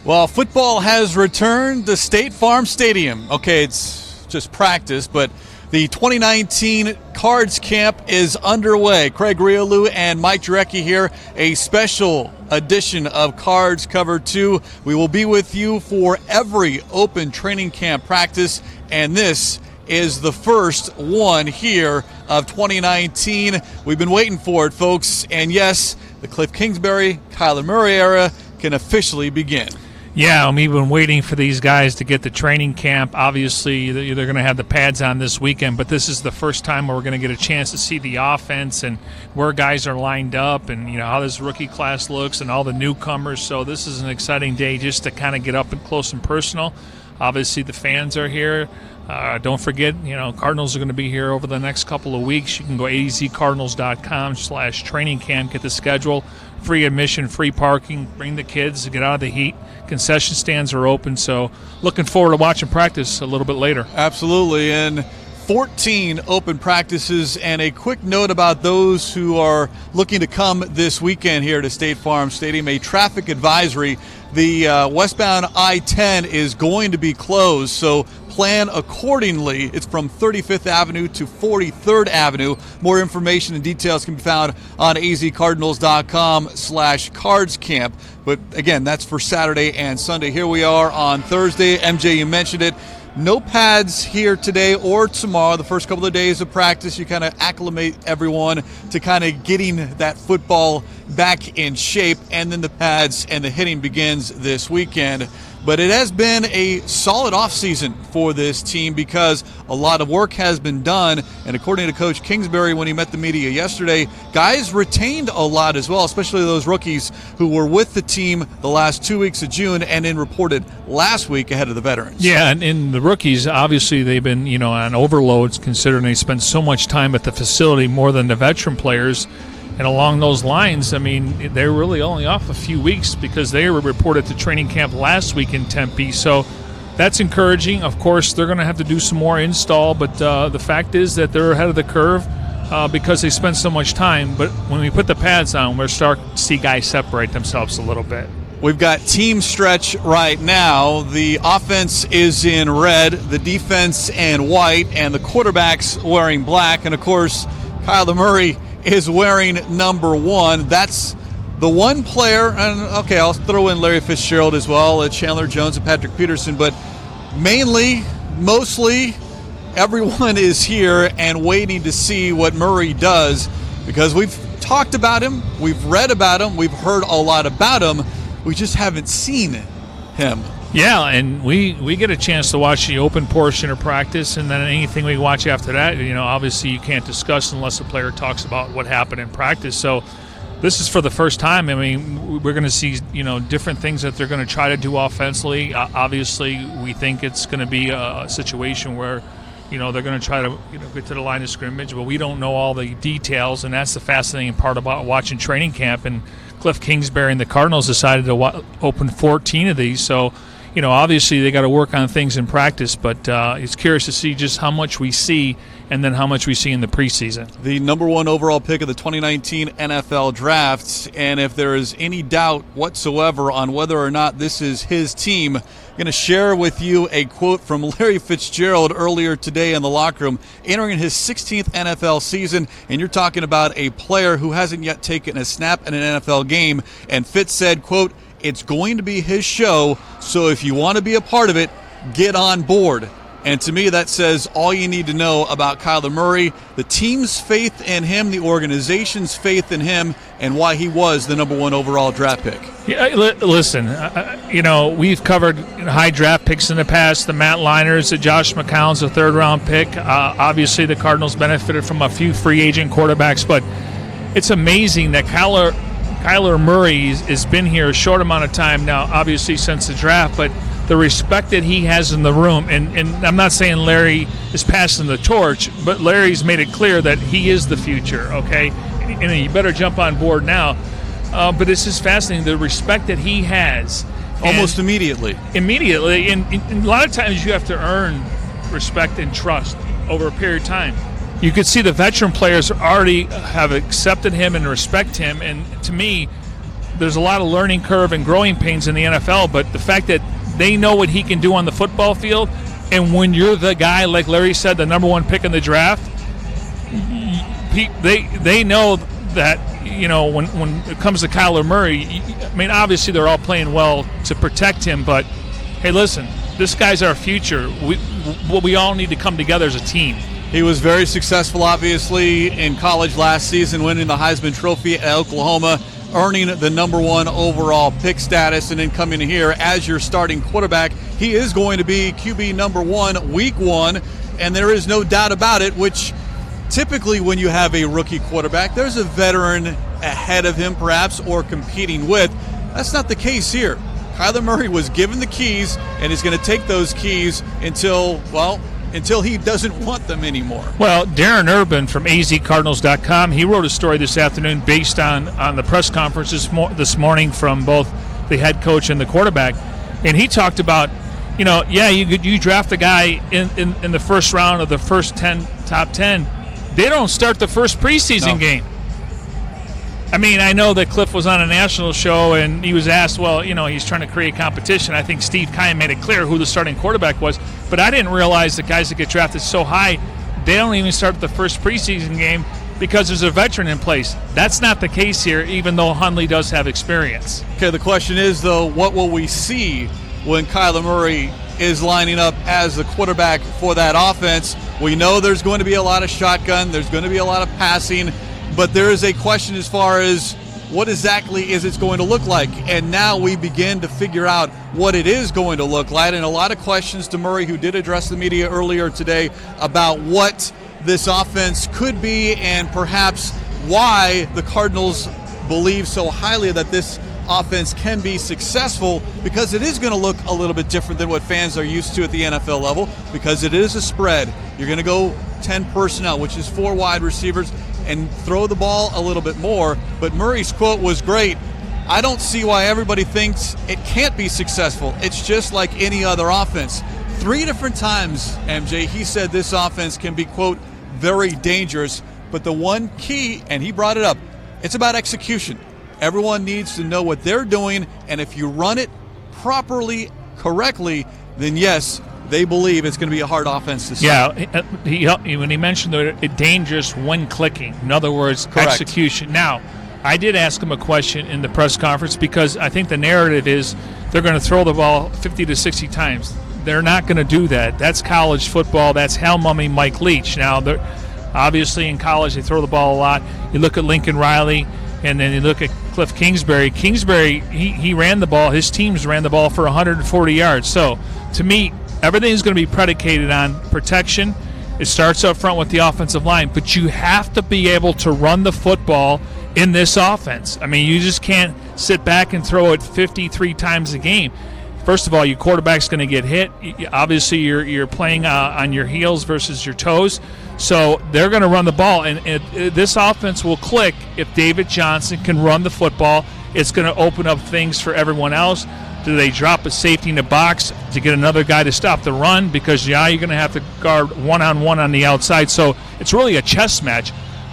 Well, football has returned to State Farm Stadium. Okay, it's just practice, but the 2019 Cards Camp is underway. Craig Grialou and Mike Jurecki here, a special edition of Cards Cover 2. We will be with you for every open training camp practice, and this is the first one here of 2019. We've been waiting for it, folks, and yes, the Cliff Kingsbury, Kyler Murray era can officially begin. Yeah, we've been waiting for these guys to get to training camp. Obviously, they're going to have the pads on this weekend, but this is the first time where we're going to get a chance to see the offense and where guys are lined up and how this rookie class looks and all the newcomers. So this is an exciting day just to kind of get up and close and personal. Obviously, the fans are here. Don't forget, Cardinals are going to be here over the next couple of weeks. You can go azcardinals.com/training camp, get the schedule, free admission, free parking, bring the kids to get out of the heat. Concession stands are open, so looking forward to watching practice a little bit later. Absolutely, and 14 open practices, and a quick note about those who are looking to come this weekend here to State Farm Stadium, a traffic advisory. The westbound I-10 is going to be closed, so plan accordingly. It's from 35th Avenue to 43rd Avenue. More information and details can be found on azcardinals.com/cardscamp. But again, that's for Saturday and Sunday. Here we are on Thursday. MJ, you mentioned it. No pads here today or tomorrow. The first couple of days of practice, you kind of acclimate everyone to kind of getting that football back in shape, and then the pads and the hitting begins this weekend. But it has been a solid offseason for this team because a lot of work has been done. And according to Coach Kingsbury, when he met the media yesterday, guys retained a lot as well, especially those rookies who were with the team the last 2 weeks of June and then reported last week ahead of the veterans. Yeah, and in the rookies, obviously they've been, on overloads considering they spend so much time at the facility more than the veteran players. And along those lines, they're really only off a few weeks because they were reported to training camp last week in Tempe. So that's encouraging. Of course, they're going to have to do some more install, but the fact is that they're ahead of the curve because they spend so much time. But when we put the pads on, we're starting to see guys separate themselves a little bit. We've got team stretch right now. The offense is in red, the defense in white, and the quarterback's wearing black. And, of course, Kyler Murray is wearing number 1. That's the one player, and okay, I'll throw in Larry Fitzgerald as well, Chandler Jones and Patrick Peterson, but mostly, everyone is here and waiting to see what Murray does because we've talked about him, we've read about him, we've heard a lot about him, we just haven't seen him. Yeah, and we get a chance to watch the open portion of practice, and then anything we watch after that, obviously you can't discuss unless a player talks about what happened in practice. So this is for the first time. We're going to see, different things that they're going to try to do offensively. Obviously, we think it's going to be a situation where, they're going to try to get to the line of scrimmage, but we don't know all the details, and that's the fascinating part about watching training camp. And Cliff Kingsbury and the Cardinals decided to open 14 of these, so obviously they got to work on things in practice, but it's curious to see just how much we see and then how much we see in the preseason. The number 1 overall pick of the 2019 NFL Draft, and if there is any doubt whatsoever on whether or not this is his team, I'm going to share with you a quote from Larry Fitzgerald earlier today in the locker room, entering his 16th NFL season, and you're talking about a player who hasn't yet taken a snap in an NFL game, and Fitz said, quote, "It's going to be his show, so if you want to be a part of it, get on board." And to me, that says all you need to know about Kyler Murray, the team's faith in him, the organization's faith in him, and why he was the number 1 overall draft pick. Yeah, listen, we've covered high draft picks in the past, the Matt Leiners, the Josh McCown's a 3rd-round pick. Obviously, the Cardinals benefited from a few free agent quarterbacks, but it's amazing that Kyler Murray has been here a short amount of time now, obviously since the draft, but the respect that he has in the room, and I'm not saying Larry is passing the torch, but Larry's made it clear that he is the future, okay? And you better jump on board now. But it's just fascinating, the respect that he has. Almost immediately. Immediately, and a lot of times you have to earn respect and trust over a period of time. You could see the veteran players already have accepted him and respect him, and to me, there's a lot of learning curve and growing pains in the NFL, but the fact that they know what he can do on the football field, and when you're the guy, like Larry said, the number one pick in the draft, they know that, when it comes to Kyler Murray, I mean, obviously they're all playing well to protect him, but hey, listen, this guy's our future. We all need to come together as a team. He was very successful, obviously, in college last season, winning the Heisman Trophy at Oklahoma, earning the number one overall pick status, and then coming here as your starting quarterback. He is going to be QB number one week one, and there is no doubt about it, which typically when you have a rookie quarterback, there's a veteran ahead of him perhaps or competing with. That's not the case here. Kyler Murray was given the keys and is going to take those keys until he doesn't want them anymore. Well, Darren Urban from azcardinals.com, he wrote a story this afternoon based on the press conference this morning from both the head coach and the quarterback, and he talked about, you draft a guy in the first round of the first top 10. They don't start the first preseason game. I mean, I know that Cliff was on a national show and he was asked, he's trying to create competition. I think Steve Keim made it clear who the starting quarterback was, but I didn't realize the guys that get drafted so high, they don't even start the first preseason game because there's a veteran in place. That's not the case here, even though Hundley does have experience. Okay, the question is, though, what will we see when Kyler Murray is lining up as the quarterback for that offense? We know there's going to be a lot of shotgun, there's going to be a lot of passing, but there is a question as far as what exactly is it going to look like. And now we begin to figure out what it is going to look like. And a lot of questions to Murray, who did address the media earlier today, about what this offense could be and perhaps why the Cardinals believe so highly that this offense can be successful, because it is going to look a little bit different than what fans are used to at the NFL level, because it is a spread. You're going to go 10 personnel, which is 4 wide receivers, and throw the ball a little bit more. But Murray's quote was great. I don't see why everybody thinks it can't be successful. It's just like any other offense. 3 different times, MJ, he said this offense can be, quote, very dangerous. But the one key, and he brought it up, it's about execution. Everyone needs to know what they're doing, and if you run it properly, correctly, then yes, they believe it's going to be a hard offense to stop. Yeah, when he mentioned that dangerous when clicking, in other words, correct. Execution. Now, I did ask him a question in the press conference because I think the narrative is they're going to throw the ball 50 to 60 times. They're not going to do that. That's college football. That's Hal Mummy, Mike Leach. Now, obviously in college they throw the ball a lot. You look at Lincoln Riley, and then you look at Cliff Kingsbury. Kingsbury, he ran the ball. His teams ran the ball for 140 yards. So, to me, everything's going to be predicated on protection. It starts up front with the offensive line, but you have to be able to run the football in this offense. I mean, you just can't sit back and throw it 53 times a game. First of all, your quarterback's going to get hit. Obviously, you're playing on your heels versus your toes. So they're going to run the ball, and this offense will click if David Johnson can run the football. It's going to open up things for everyone else. Do they drop a safety in the box to get another guy to stop the run? Because, you're going to have to guard one-on-one on the outside. So it's really a chess match.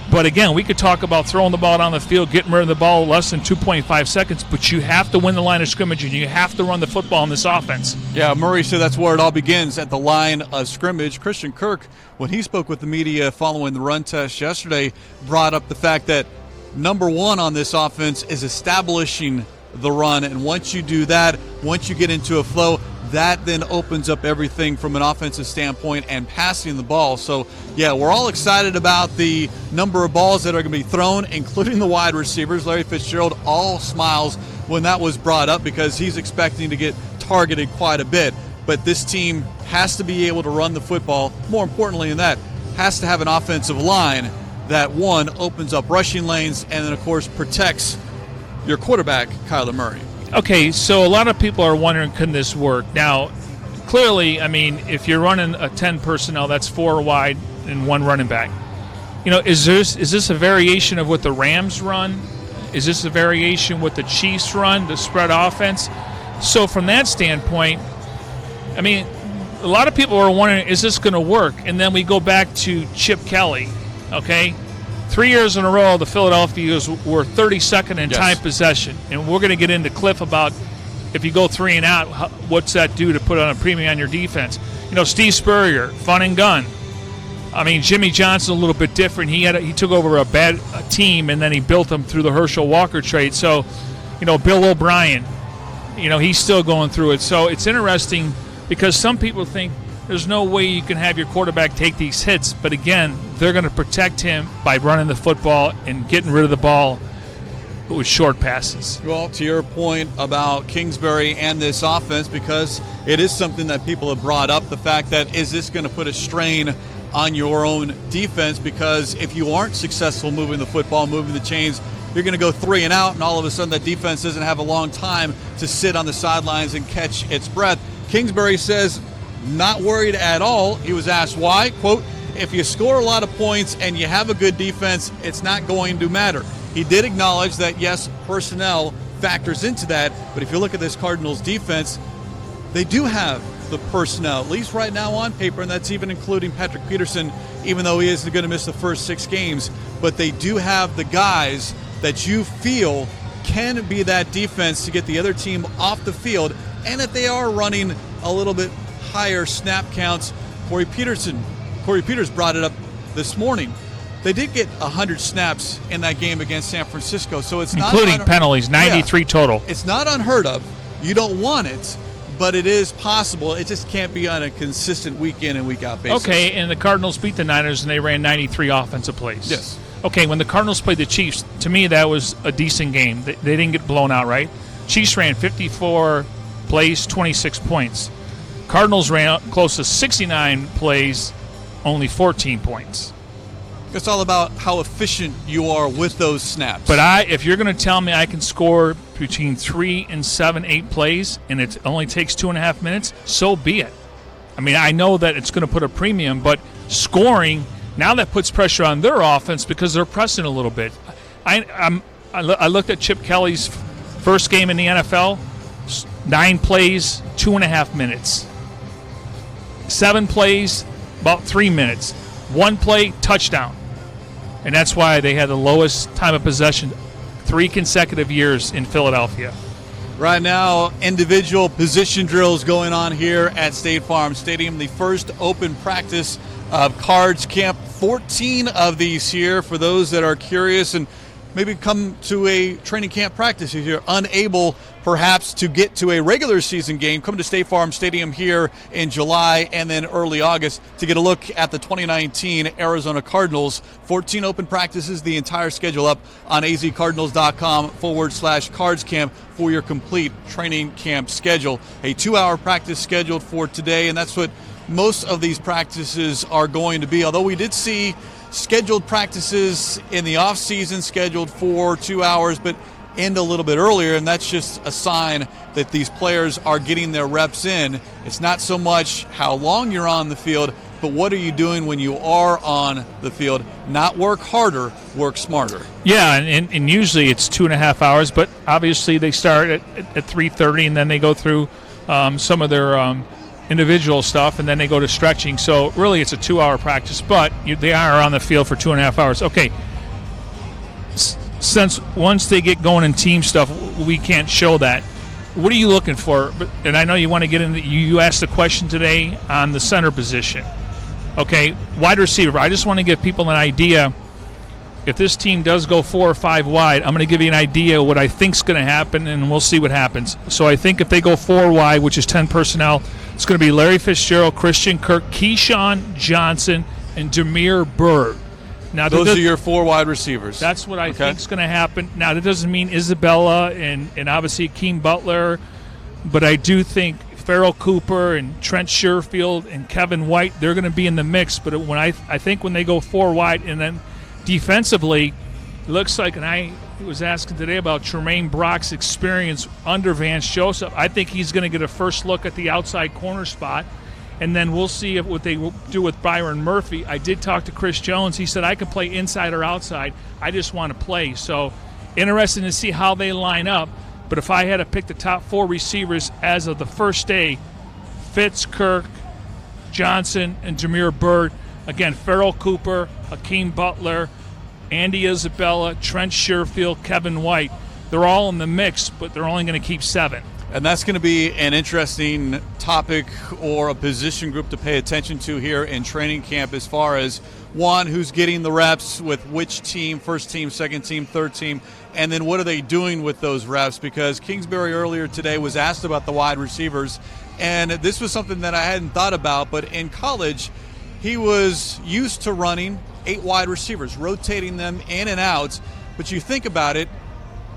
But, again, we could talk about throwing the ball down the field, getting rid of the ball less than 2.5 seconds, but you have to win the line of scrimmage, and you have to run the football in this offense. Yeah, Murray said that's where it all begins, at the line of scrimmage. Christian Kirk, when he spoke with the media following the run test yesterday, brought up the fact that number one on this offense is establishing the run, and once you do that, once you get into a flow, that then opens up everything from an offensive standpoint and passing the ball. So, yeah, we're all excited about the number of balls that are going to be thrown, including the wide receivers. Larry Fitzgerald all smiles when that was brought up because he's expecting to get targeted quite a bit. But this team has to be able to run the football. More importantly than that, has to have an offensive line that, one, opens up rushing lanes and then, of course, protects your quarterback, Kyler Murray. Okay, so a lot of people are wondering, can this work? Now, clearly, I mean, if you're running a 10 personnel, that's 4 wide and 1 running back. Is this a variation of what the Rams run? Is this a variation what the Chiefs run, the spread offense? So from that standpoint, I mean, a lot of people are wondering, is this going to work? And then we go back to Chip Kelly, okay? 3 years in a row, the Philadelphia Eagles were 32nd in Yes. time possession. And we're going to get into Cliff about if you go 3 and out, what's that do to put on a premium on your defense? Steve Spurrier, fun and gun. I mean, Jimmy Johnson a little bit different. He took over a bad team, and then he built them through the Herschel Walker trade. So, Bill O'Brien, he's still going through it. So it's interesting because some people think there's no way you can have your quarterback take these hits. But, again, they're going to protect him by running the football and getting rid of the ball with short passes. Well, to your point about Kingsbury and this offense, because it is something that people have brought up, the fact that is this going to put a strain on your own defense? Because if you aren't successful moving the football, moving the chains, you're going to go 3 and out, and all of a sudden that defense doesn't have a long time to sit on the sidelines and catch its breath. Kingsbury says not worried at all. He was asked why. Quote, if you score a lot of points and you have a good defense, it's not going to matter. He did acknowledge that, yes, personnel factors into that, but if you look at this Cardinals defense, they do have the personnel, at least right now on paper, and that's even including Patrick Peterson, even though he isn't going to miss the first 6 games. But they do have the guys that you feel can be that defense to get the other team off the field, and if they are running a little bit higher snap counts. Corey Peters brought it up this morning. They did get 100 snaps in that game against San Francisco, so it's not including penalties, 93 total. It's not unheard of. You don't want it, but it is possible. It just can't be on a consistent week in and week out basis. Okay, and the Cardinals beat the Niners, and they ran 93 offensive plays. Yes. Okay, when the Cardinals played the Chiefs, to me that was a decent game. They didn't get blown out, right? Chiefs ran 54 plays, 26 points. Cardinals ran close to 69 plays, only 14 points. It's all about how efficient you are with those snaps. But if you're going to tell me I can score between 3 and 7, 8 plays, and it only takes 2.5 minutes, so be it. I mean, I know that it's going to put a premium, but scoring, now that puts pressure on their offense because they're pressing a little bit. I looked at Chip Kelly's first game in the NFL, 9 plays, 2.5 minutes. 7 plays, about 3 minutes. 1 play, touchdown. And that's why they had the lowest time of possession 3 consecutive years in Philadelphia. Right now, individual position drills going on here at State Farm Stadium. The first open practice of Cards Camp. 14 of these here for those that are curious and maybe come to a training camp practice if you're unable perhaps to get to a regular season game. Come to State Farm Stadium here in July and then early August to get a look at the 2019 Arizona Cardinals. 14 open practices, the entire schedule up on azcardinals.com/Cards Camp for your complete training camp schedule. A 2-hour practice scheduled for today, and that's what most of these practices are going to be. Although we did see scheduled practices in the off-season scheduled for 2 hours, but end a little bit earlier, and that's just a sign that these players are getting their reps in. It's not so much how long you're on the field, but what are you doing when you are on the field? Not work harder, work smarter. Yeah, and usually it's 2.5 hours, but obviously they start at 3:30, and then they go through some of their individual stuff, and then they go to stretching. So really it's a 2-hour practice, but they are on the field for 2.5 hours. Okay, since once they get going in team stuff, we can't show that. What are you looking for? And I know you want to get into, you asked the question today on the center position. Okay, wide receiver. I just want to give people an idea. If this team does go 4 or 5 wide, I'm going to give you an idea what I think is going to happen, and we'll see what happens. So I think if they go 4 wide, which is 10 personnel, it's going to be Larry Fitzgerald, Christian Kirk, Keyshawn Johnson, and Demir Byrd. Now, those are your 4 wide receivers. That's what I think is going to happen. Now, that doesn't mean Isabella and obviously Akeem Butler, but I do think Farrell Cooper and Trent Sherfield and Kevin White, they're going to be in the mix. But when I think when they go 4 wide, and then defensively, it looks like, and I was asking today about Tremaine Brock's experience under Vance Joseph. I think he's going to get a first look at the outside corner spot, and then we'll see what they do with Byron Murphy. I did talk to Chris Jones. He said, I can play inside or outside. I just want to play. So interesting to see how they line up. But if I had to pick the top 4 receivers as of the first day, Fitz, Kirk, Johnson, and Demir Byrd. Again, Farrell Cooper, Akeem Butler, Andy Isabella, Trent Sherfield, Kevin White. They're all in the mix, but they're only going to keep 7. And that's going to be an interesting topic or a position group to pay attention to here in training camp, as far as one, who's getting the reps with which team, first team, second team, third team, and then what are they doing with those reps? Because Kingsbury earlier today was asked about the wide receivers, and this was something that I hadn't thought about, but in college he was used to running 8 wide receivers, rotating them in and out. But you think about it,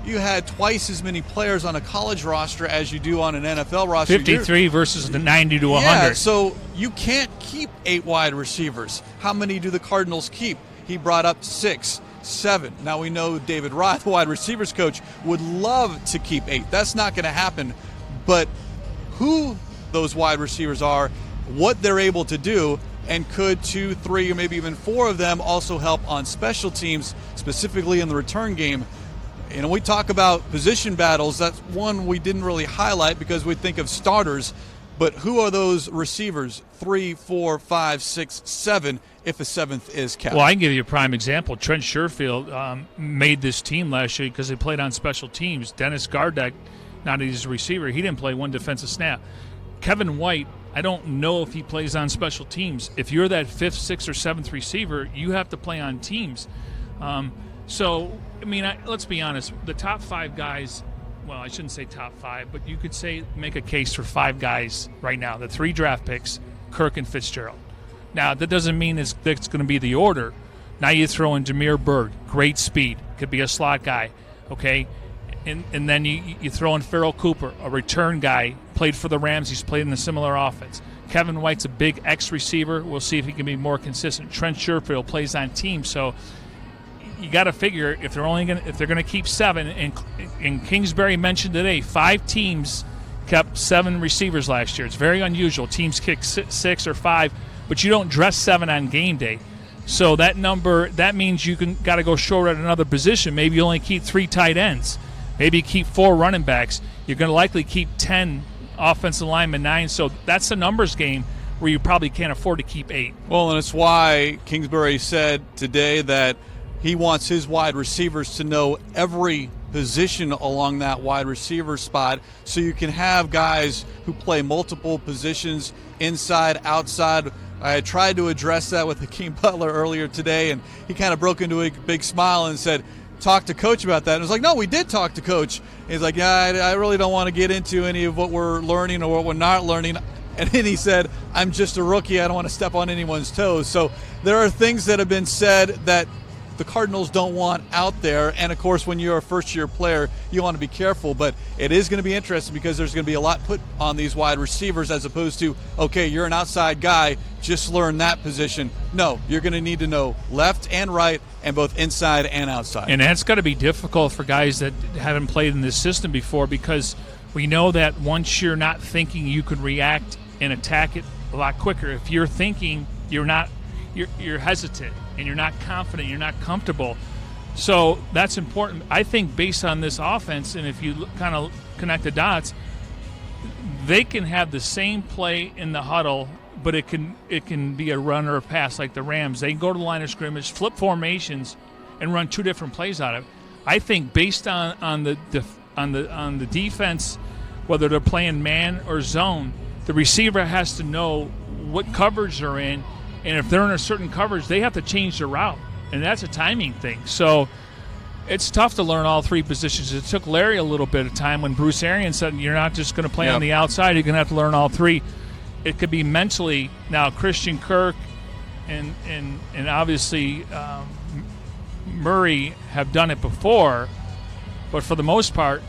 you had twice as many players on a college roster as you do on an NFL roster. 53 versus the 90 to 100. Yeah, so you can't keep 8 wide receivers. How many do the Cardinals keep? He brought up 6, 7. Now we know David Roth, the wide receivers coach, would love to keep 8. That's not going to happen. But who those wide receivers are, what they're able to do, and could 2, 3, or maybe even 4 of them also help on special teams, specifically in the return game? You know, we talk about position battles. That's one we didn't really highlight because we think of starters. But who are those receivers? 3, 4, 5, 6, 7, if a 7th is kept. Well, I can give you a prime example. Trent Sherfield made this team last year because he played on special teams. Dennis Gardeck, not as a receiver, he didn't play one defensive snap. Kevin White, I don't know if he plays on special teams. If you're that 5th, 6th, or 7th receiver, you have to play on teams. So, I mean, let's be honest. The top 5 guys, well, I shouldn't say top 5, but you could make a case for 5 guys right now. The 3 draft picks, Kirk and Fitzgerald. Now, that doesn't mean it's going to be the order. Now you throw in Jameer Byrd, great speed, could be a slot guy, okay? And then you throw in Farrell Cooper, a return guy, played for the Rams. He's played in a similar offense. Kevin White's a big X receiver. We'll see if he can be more consistent. Trent Sherfield plays on teams, so you got to figure if they're going to keep 7. And Kingsbury mentioned today 5 teams kept 7 receivers last year. It's very unusual. Teams kick 6 or 5, but you don't dress 7 on game day. So that means you got to go short at another position. Maybe you only keep 3 tight ends. Maybe you keep 4 running backs. You're going to likely keep 10 offensive linemen, 9. So that's a numbers game where you probably can't afford to keep 8. Well, and it's why Kingsbury said today that he wants his wide receivers to know every position along that wide receiver spot, so you can have guys who play multiple positions, inside, outside. I had tried to address that with Hakeem Butler earlier today, and he kind of broke into a big smile and said, talk to Coach about that. And I was like, no, we did talk to Coach. He's like, yeah, I really don't want to get into any of what we're learning or what we're not learning. And then he said, I'm just a rookie. I don't want to step on anyone's toes. So there are things that have been said that the Cardinals don't want out there. And, of course, when you're a first-year player, you want to be careful. But it is going to be interesting because there's going to be a lot put on these wide receivers as opposed to, okay, you're an outside guy, just learn that position. No, you're going to need to know left and right and both inside and outside. And that's got to be difficult for guys that haven't played in this system before, because we know that once you're not thinking, you can react and attack it a lot quicker. If you're thinking, you're hesitant and you're not confident, you're not comfortable. So that's important. I think based on this offense, and if you kind of connect the dots, they can have the same play in the huddle, but it can be a run or a pass like the Rams. They can go to the line of scrimmage, flip formations, and run 2 different plays out of it. I think based on the defense, whether they're playing man or zone, the receiver has to know what coverage they're in, and if they're in a certain coverage, they have to change their route, and that's a timing thing. So it's tough to learn all 3 positions. It took Larry a little bit of time when Bruce Arians said you're not just going to play on the outside, you're going to have to learn all 3. It could be mentally. Now Christian Kirk and obviously Murray have done it before, but for the most part,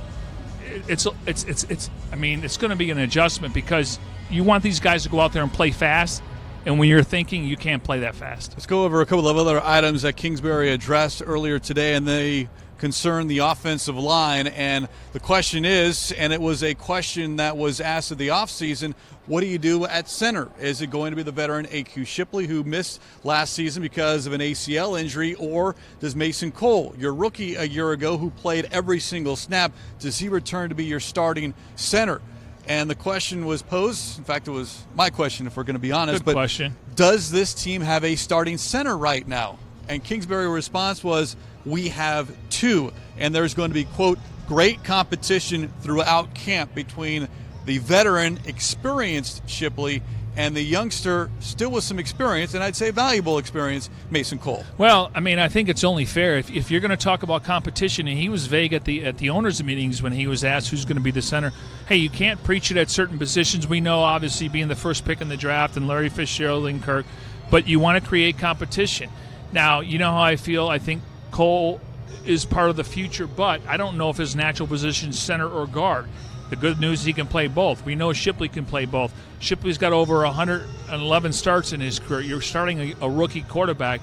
it's going to be an adjustment because you want these guys to go out there and play fast. And when you're thinking, you can't play that fast. Let's go over a couple of other items that Kingsbury addressed earlier today, and they concern the offensive line. And the question is, and it was a question that was asked at the offseason, what do you do at center? Is it going to be the veteran A.Q. Shipley, who missed last season because of an ACL injury, or does Mason Cole, your rookie a year ago who played every single snap, does he return to be your starting center? And the question was posed. In fact, it was my question, if we're going to be honest. Good question. Does this team have a starting center right now? And Kingsbury's response was, we have two. And there's going to be, quote, great competition throughout camp between the veteran, experienced Shipley and the youngster, still with some experience, and I'd say valuable experience, Mason Cole. Well, I mean, I think it's only fair if you're going to talk about competition, and he was vague at the owners' meetings when he was asked who's going to be the center. Hey, you can't preach it at certain positions. We know, obviously, being the first pick in the draft and Larry Fitzgerald and Kirk, but you want to create competition. Now, you know how I feel. I think Cole is part of the future, but I don't know if his natural position is center or guard. The good news is he can play both. We know Shipley can play both. Shipley's got over 111 starts in his career. You're starting a rookie quarterback.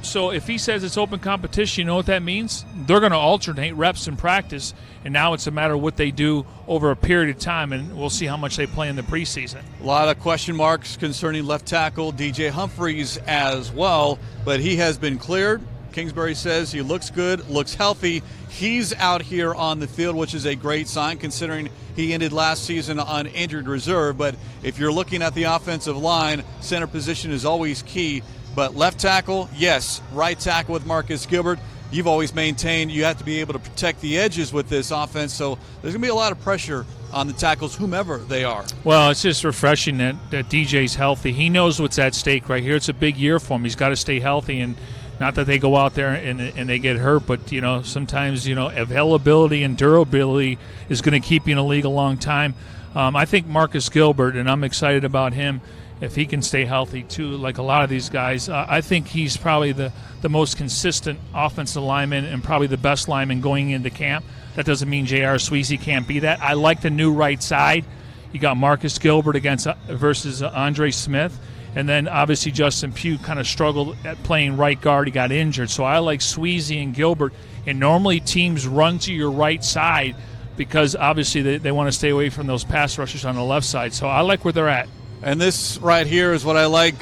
So if he says it's open competition, you know what that means? They're going to alternate reps in practice, and now it's a matter of what they do over a period of time, and we'll see how much they play in the preseason. A lot of question marks concerning left tackle DJ Humphries as well, but he has been cleared. Kingsbury says he looks good, looks healthy. He's out here on the field, which is a great sign considering he ended last season on injured reserve. But if you're looking at the offensive line, center position is always key. But left tackle, yes. Right tackle with Marcus Gilbert. You've always maintained you have to be able to protect the edges with this offense. So there's going to be a lot of pressure on the tackles, whomever they are. Well, it's just refreshing that DJ's healthy. He knows what's at stake right here. It's a big year for him. He's got to stay healthy, and not that they go out there and they get hurt, but, sometimes, availability and durability is going to keep you in the league a long time. I think Marcus Gilbert, and I'm excited about him, if he can stay healthy too, like a lot of these guys. I think he's probably the most consistent offensive lineman and probably the best lineman going into camp. That doesn't mean J.R. Sweezy can't be that. I like the new right side. You got Marcus Gilbert versus Andre Smith. And then, obviously, Justin Pugh kind of struggled at playing right guard. He got injured. So I like Sweezy and Gilbert. And normally teams run to your right side because, obviously, they want to stay away from those pass rushers on the left side. So I like where they're at. And this right here is what I like.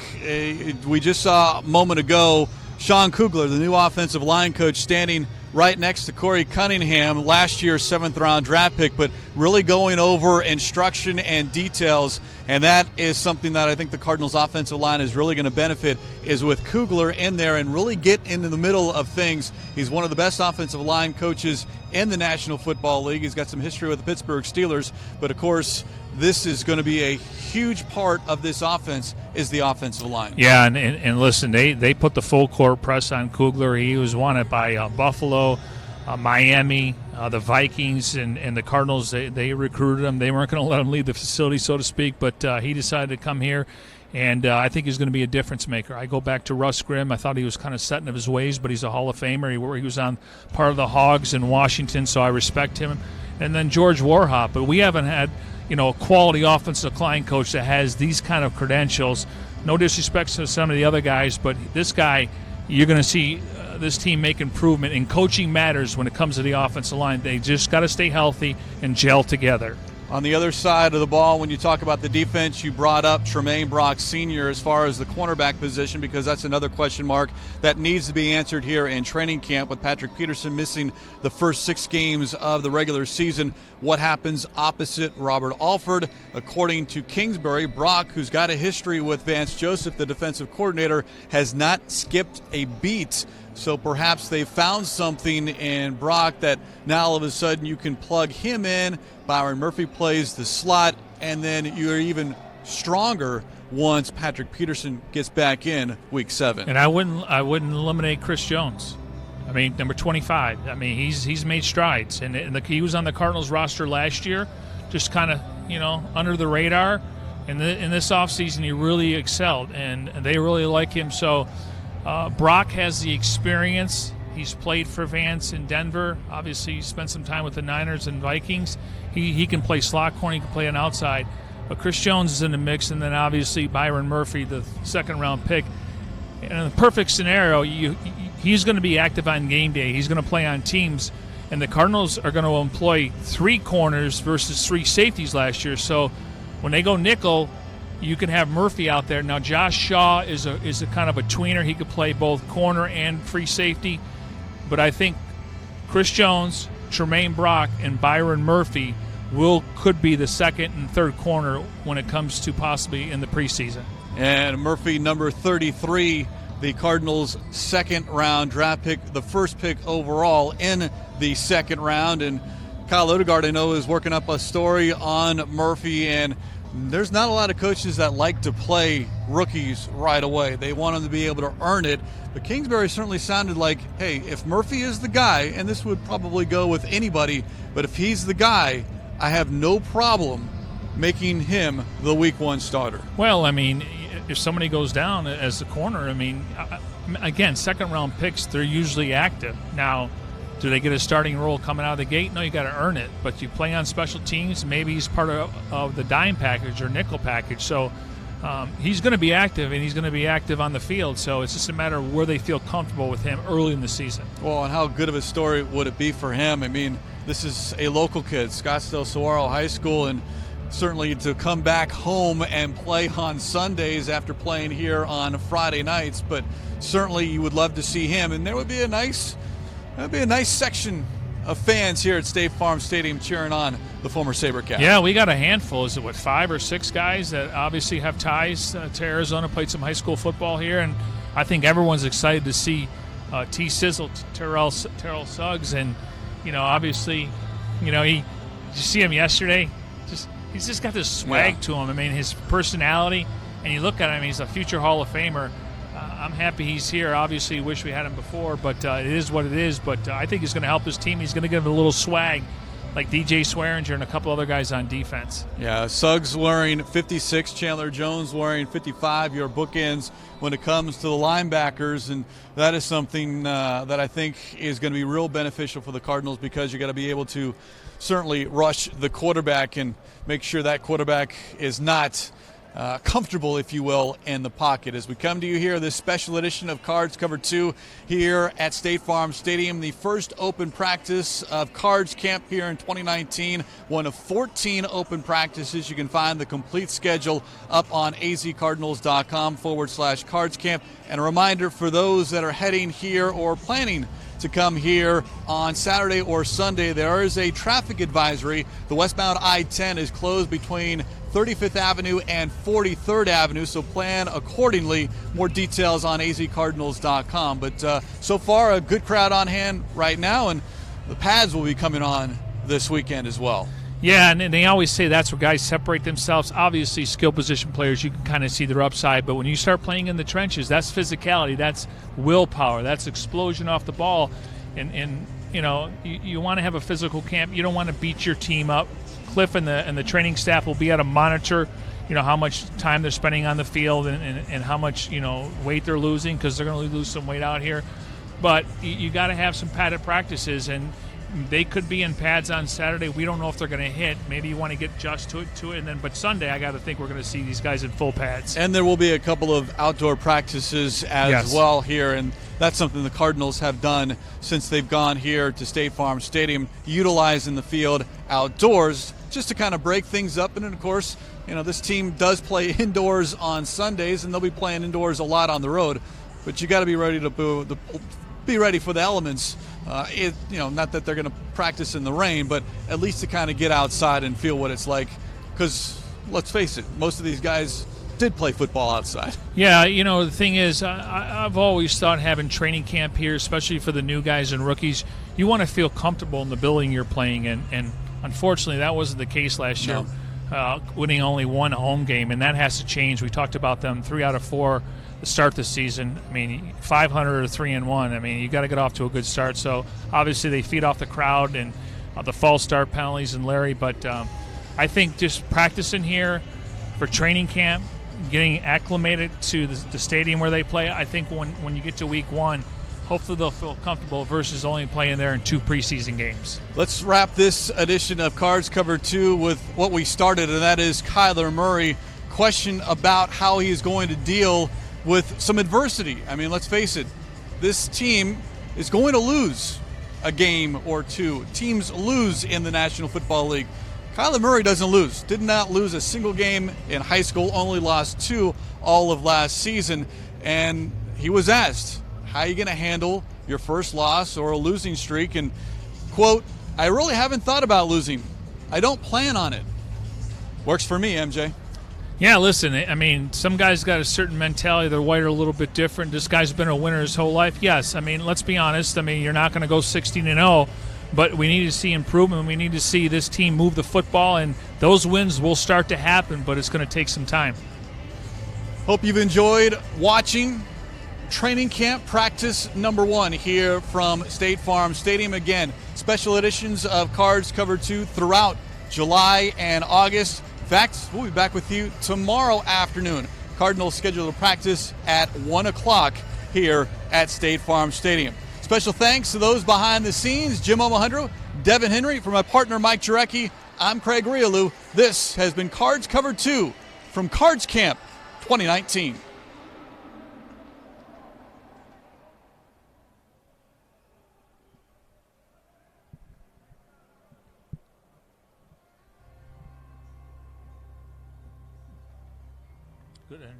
We just saw a moment ago Sean Kugler, the new offensive line coach, standing right next to Corey Cunningham, last year's 7th-round draft pick, but really going over instruction and details. And that is something that I think the Cardinals' offensive line is really going to benefit, is with Kugler in there and really get into the middle of things. He's one of the best offensive line coaches in the National Football League. He's got some history with the Pittsburgh Steelers. But, of course, this is going to be a huge part of this offense is the offensive line. Yeah, and listen, they put the full court press on Kugler. He was wanted by Buffalo, Miami, the Vikings, and the Cardinals. They recruited him. They weren't going to let him leave the facility, so to speak, but he decided to come here, and I think he's going to be a difference maker. I go back to Russ Grimm. I thought he was kind of set in his ways, but he's a Hall of Famer. He was on part of the Hogs in Washington, so I respect him. And then George Warhop, but we haven't had a quality offensive line coach that has these kind of credentials. No disrespect to some of the other guys, but this guy, you're going to see this team make improvement, and coaching matters when it comes to the offensive line. They just got to stay healthy and gel together. On the other side of the ball, when you talk about the defense, you brought up Tremaine Brock Sr. as far as the cornerback position, because that's another question mark that needs to be answered here in training camp with Patrick Peterson missing the first 6 games of the regular season. What happens opposite Robert Alford? According to Kingsbury, Brock, who's got a history with Vance Joseph, the defensive coordinator, has not skipped a beat. So perhaps they found something in Brock that now all of a sudden you can plug him in. Byron Murphy plays the slot, and then you're even stronger once Patrick Peterson gets back in week 7. And I wouldn't eliminate Chris Jones. I mean, number 25. I mean, he's made strides, and he was on the Cardinals roster last year, just kind of under the radar. And in this offseason, he really excelled, and they really like him. So Brock has the experience. He's played for Vance in Denver. Obviously, he spent some time with the Niners and Vikings. He can play slot corner. He can play on outside. But Chris Jones is in the mix, and then obviously Byron Murphy, the 2nd-round pick. And in the perfect scenario, he's going to be active on game day. He's going to play on teams. And the Cardinals are going to employ 3 corners versus 3 safeties last year. So when they go nickel, you can have Murphy out there. Now, Josh Shaw is a kind of a tweener. He could play both corner and free safety. But I think Chris Jones, Tremaine Brock, and Byron Murphy could be the 2nd and 3rd corner when it comes to possibly in the preseason. And Murphy, number 33 the Cardinals' second-round draft pick, the first pick overall in the second round. And Kyle Odegaard, I know, is working up a story on Murphy, and there's not a lot of coaches that like to play rookies right away. They want them to be able to earn it. But Kingsbury certainly sounded like, hey, if Murphy is the guy, and this would probably go with anybody, but if he's the guy, I have no problem making him the week one starter. Well, I mean, if somebody goes down as the corner, I mean, again, second-round picks, they're usually active. Now, do they get a starting role coming out of the gate? No, you got to earn it. But you play on special teams, maybe he's part of the dime package or nickel package. So he's going to be active, and he's going to be active on the field. So it's just a matter of where they feel comfortable with him early in the season. Well, and how good of a story would it be for him? I mean, this is a local kid, Scottsdale Saguaro High School, and certainly to come back home and play on Sundays after playing here on Friday nights. But certainly you would love to see him, and there would be a nice section of fans here at State Farm Stadium cheering on the former SaberCat. Yeah, we got a handful. Is it, 5 or 6 guys that obviously have ties to Arizona, played some high school football here, and I think everyone's excited to see T-Sizzle, Terrell Suggs, and, obviously, did you see him yesterday? He's just got this swag to him. I mean, his personality, and you look at him, he's a future Hall of Famer. I'm happy he's here. Obviously, wish we had him before, but it is what it is. But I think he's going to help his team. He's going to give him a little swag, like DJ Swearinger and a couple other guys on defense. Yeah, Suggs wearing 56, Chandler Jones wearing 55, your bookends when it comes to the linebackers. And that is something that I think is going to be real beneficial for the Cardinals, because you got to be able to certainly rush the quarterback and make sure that quarterback is not comfortable, if you will, in the pocket. As we come to you here, this special edition of Cards Cover 2 here at State Farm Stadium, the first open practice of Cards Camp here in 2019, one of 14 open practices. You can find the complete schedule up on azcardinals.com/Cards Camp. And a reminder for those that are heading here or planning to come here on Saturday or Sunday, there is a traffic advisory. The westbound I-10 is closed between 35th Avenue and 43rd Avenue, so plan accordingly. More details on azcardinals.com. But so far, a good crowd on hand right now, and the pads will be coming on this weekend as well. Yeah, and they always say that's where guys separate themselves. Obviously, skill position players, you can kind of see their upside, but when you start playing in the trenches, that's physicality, that's willpower, that's explosion off the ball, and you want to have a physical camp. You don't want to beat your team up. Cliff and the training staff will be able to monitor, how much time they're spending on the field and how much, weight they're losing, because they're going to lose some weight out here. But you got to have some padded practices, and they could be in pads on Saturday. We don't know if they're going to hit. Maybe you want to get just to it, and then. But Sunday, I got to think we're going to see these guys in full pads. And there will be a couple of outdoor practices as well here, and that's something the Cardinals have done since they've gone here to State Farm Stadium, utilizing the field outdoors just to kind of break things up. And then, of course, this team does play indoors on Sundays, and they'll be playing indoors a lot on the road. But you got to be ready to be ready for the elements. Not that they're going to practice in the rain, but at least to kind of get outside and feel what it's like. Because let's face it, most of these guys did play football outside. Yeah, the thing is, I've always thought having training camp here, especially for the new guys and rookies, you want to feel comfortable in the building you're playing in. And unfortunately, that wasn't the case last year, winning only one home game, and that has to change. We talked about them 3 out of 4 to start the season. I mean, 500 or 3-1. I mean, you got to get off to a good start. So obviously they feed off the crowd and the false start penalties and Larry. But I think just practicing here for training camp, getting acclimated to the stadium where they play, I think when you get to week 1, hopefully they'll feel comfortable versus only playing there in 2 preseason games. Let's wrap this edition of Cards Cover 2 with what we started, and that is Kyler Murray. Question about how he's going to deal with some adversity. I mean, let's face it, this team is going to lose a game or 2. Teams lose in the National Football League. Kyler Murray doesn't lose. Did not lose a single game in high school, only lost 2 all of last season. And he was asked, how are you going to handle your first loss or a losing streak? And, quote, I really haven't thought about losing. I don't plan on it. Works for me, MJ. Yeah, listen, I mean, some guys got a certain mentality. They're wired a little bit different. This guy's been a winner his whole life. Yes, I mean, let's be honest. I mean, you're not going to go 16-0, but we need to see improvement. We need to see this team move the football, and those wins will start to happen, but it's going to take some time. Hope you've enjoyed watching training camp practice number 1 here from State Farm Stadium. Again, special editions of Cards Cover 2 throughout July and August. In fact, we'll be back with you tomorrow afternoon. Cardinals schedule a practice at 1 o'clock here at State Farm Stadium. Special thanks to those behind the scenes, Jim Omohundro, Devin Henry, for my partner Mike Jurecki. I'm Craig Grialou. This has been Cards Cover 2 from Cards Camp 2019. Good energy.